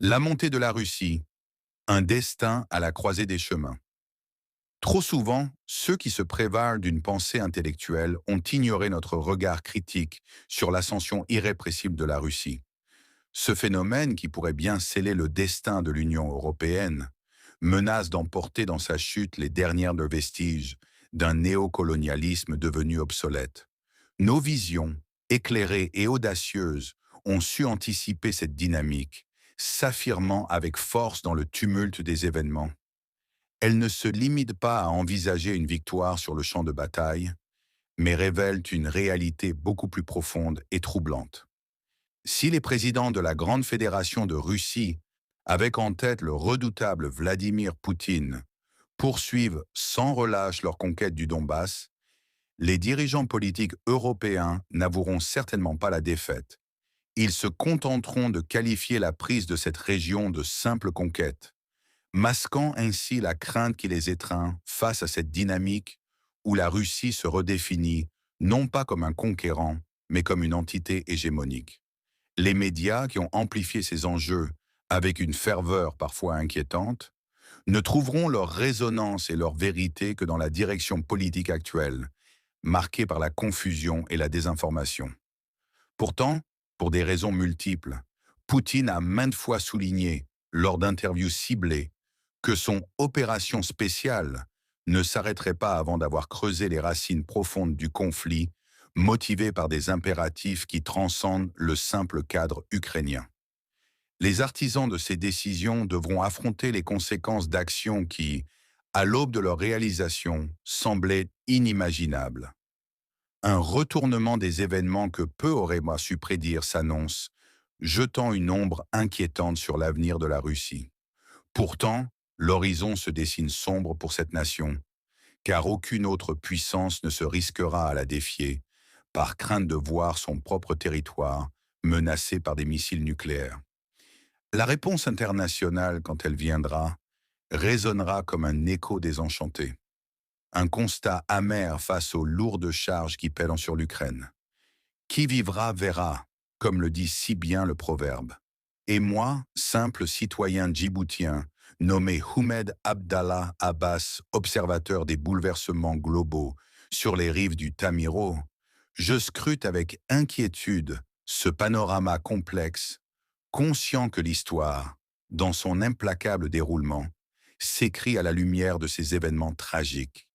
La montée de la Russie, un destin à la croisée des chemins. Trop souvent, ceux qui se prévalent d'une pensée intellectuelle ont ignoré notre regard critique sur l'ascension irrépressible de la Russie. Ce phénomène, qui pourrait bien sceller le destin de l'Union européenne, menace d'emporter dans sa chute les dernières vestiges d'un néocolonialisme devenu obsolète. Nos visions, éclairées et audacieuses, ont su anticiper cette dynamique, s'affirmant avec force dans le tumulte des événements. Elles ne se limitent pas à envisager une victoire sur le champ de bataille, mais révèlent une réalité beaucoup plus profonde et troublante. Si les présidents de la Grande Fédération de Russie, avec en tête le redoutable Vladimir Poutine, poursuivent sans relâche leur conquête du Donbass, les dirigeants politiques européens n'avoueront certainement pas la défaite. Ils se contenteront de qualifier la prise de cette région de simple conquête, masquant ainsi la crainte qui les étreint face à cette dynamique où la Russie se redéfinit non pas comme un conquérant, mais comme une entité hégémonique. Les médias, qui ont amplifié ces enjeux avec une ferveur parfois inquiétante, ne trouveront leur résonance et leur vérité que dans la direction politique actuelle, marquée par la confusion et la désinformation. Pourtant, pour des raisons multiples, Poutine a maintes fois souligné, lors d'interviews ciblées, que son opération spéciale ne s'arrêterait pas avant d'avoir creusé les racines profondes du conflit, motivé par des impératifs qui transcendent le simple cadre ukrainien. Les artisans de ces décisions devront affronter les conséquences d'actions qui, à l'aube de leur réalisation, semblaient inimaginables. Un retournement des événements que peu auraient su prédire s'annonce, jetant une ombre inquiétante sur l'avenir de la Russie. Pourtant, l'horizon se dessine sombre pour cette nation, car aucune autre puissance ne se risquera à la défier, par crainte de voir son propre territoire menacé par des missiles nucléaires. La réponse internationale, quand elle viendra, résonnera comme un écho désenchanté. Un constat amer face aux lourdes charges qui pèlent sur l'Ukraine. Qui vivra verra, comme le dit si bien le proverbe. Et moi, simple citoyen djiboutien, nommé Houmed Abdallah Abbas, observateur des bouleversements globaux sur les rives du Tamiro, je scrute avec inquiétude ce panorama complexe, conscient que l'histoire, dans son implacable déroulement, s'écrit à la lumière de ces événements tragiques.